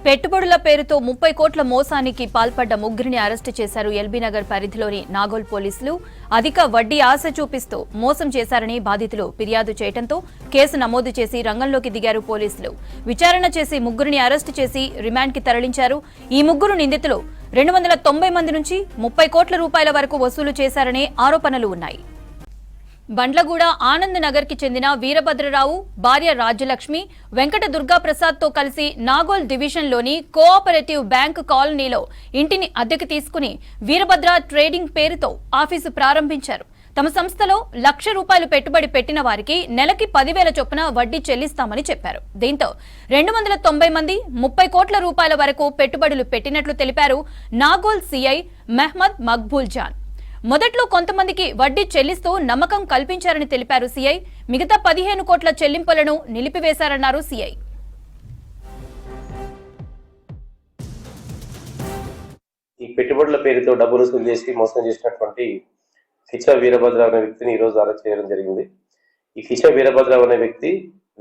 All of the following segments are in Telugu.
పెట్టుబడుల పేరుతో 30 కోట్ల మోసానికి పాల్పడ్డ ముగ్గురిని అరెస్టు చేశారు ఎల్బీనగర్ పరిధిలోని నాగోల్ పోలీసులు. అధిక వడ్డీ ఆశ చూపిస్తూ మోసం చేశారని బాధితులు ఫిర్యాదు చేయడంతో కేసు నమోదు చేసి రంగంలోకి దిగారు పోలీసులు. విచారణ చేసి ముగ్గురిని అరెస్టు చేసి రిమాండ్కి తరలించారు. ఈ ముగ్గురు నిందితులు 290 మంది నుంచి 30 కోట్ల రూపాయల వరకు వసూలు చేశారనే ఆరోపణలు ఉన్నాయి. బండ్లగూడ ఆనంద్ నగర్ కి చెందిన వీరభద్రరావు భార్య రాజ్యలక్ష్మి వెంకట దుర్గాప్రసాద్ తో కలిసి నాగోల్ డివిజన్ లోని కోఆపరేటివ్ బ్యాంక్ కాలనీలో ఇంటిని అద్దెకు తీసుకుని వీరభద్ర ట్రేడింగ్ పేరుతో ఆఫీసు ప్రారంభించారు. తమ సంస్థలో ₹1,00,000 పెట్టుబడి పెట్టిన వారికి నెలకి 10,000 చొప్పున వడ్డీ చెల్లిస్తామని చెప్పారు. దీంతో 290 మంది 30 కోట్ల రూపాయల వరకు పెట్టుబడులు పెట్టినట్లు తెలిపారు నాగోల్ సిఐ మహ్మద్ మక్బూల్ జాన్. మొదట్లో కొంతమందికి వడ్డీ చెల్లిస్తూ నమ్మకం కల్పించారని తెలిపారు సిఐ. మిగతా 15 కోట్ల చెల్లింపులను నిలిపివేశారన్నారు సిఐ. ఈ పెట్టుబడుల పేరుతో డబ్బులు వసూలు చేసి మోసం చేసినటువంటి కిచ వీరభద్రరావు అనే వ్యక్తిని ఈ రోజు అరెస్ట్ చేయడం జరిగింది. ఈ కిచ వీరభద్రరావు అనే వ్యక్తి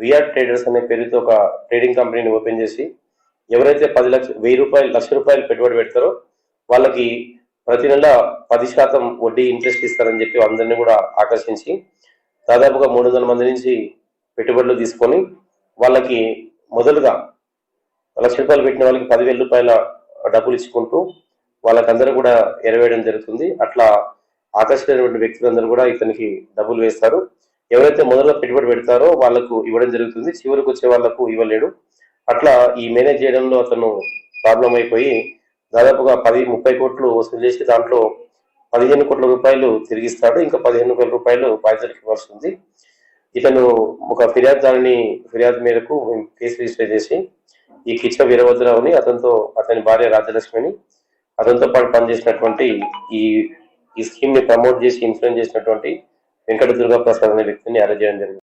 విఆర్ ట్రేడర్స్ అనే పేరుతో ఒక ట్రేడింగ్ కంపెనీని ఓపెన్ చేసి ఎవరైతే 1,00,000 పెట్టుబడి పెడతారో వాళ్ళకి ప్రతి నెల 10% వడ్డీ ఇంట్రెస్ట్ ఇస్తారని చెప్పి అందరినీ కూడా ఆకర్షించి దాదాపుగా 300 మంది నుంచి పెట్టుబడులు తీసుకొని వాళ్ళకి మొదలుగా ₹1,00,000 పెట్టిన వాళ్ళకి ₹10,000 డబ్బులు ఇచ్చుకుంటూ వాళ్ళకందరూ కూడా ఎరవేయడం జరుగుతుంది. అట్లా ఆకర్షించినటువంటి వ్యక్తులందరూ కూడా ఇతనికి డబ్బులు వేస్తారు. ఎవరైతే మొదలుగా పెట్టుబడి పెడతారో వాళ్ళకు ఇవ్వడం జరుగుతుంది, చివరికి వచ్చే వాళ్ళకు ఇవ్వలేడు. అట్లా ఈ మేనేజ్ చేయడంలో అతను ప్రాబ్లం అయిపోయి దాదాపుగా 30 కోట్లు వసూలు చేసి దాంట్లో 15 కోట్ల రూపాయలు తిరిగిస్తాడు. ఇంకా 15 కోట్ల రూపాయలు బాధ్యతలకు ఇవ్వాల్సి ఉంది. ఇతను ఒక ఫిర్యాదు మేరకు కేసు రిజిస్టర్ చేసి ఈ కిచ వీరభద్రరావుని అతని భార్య రాజ్యలక్ష్మిని అతనితో పాటు పనిచేసినటువంటి ఈ స్కీమ్ ని ప్రమోట్ చేసి ఇన్ఫ్లుయెన్స్ చేసినటువంటి వెంకట దుర్గాప్రసాద్ అనే వ్యక్తిని అరెస్ట్ చేయడం జరిగింది.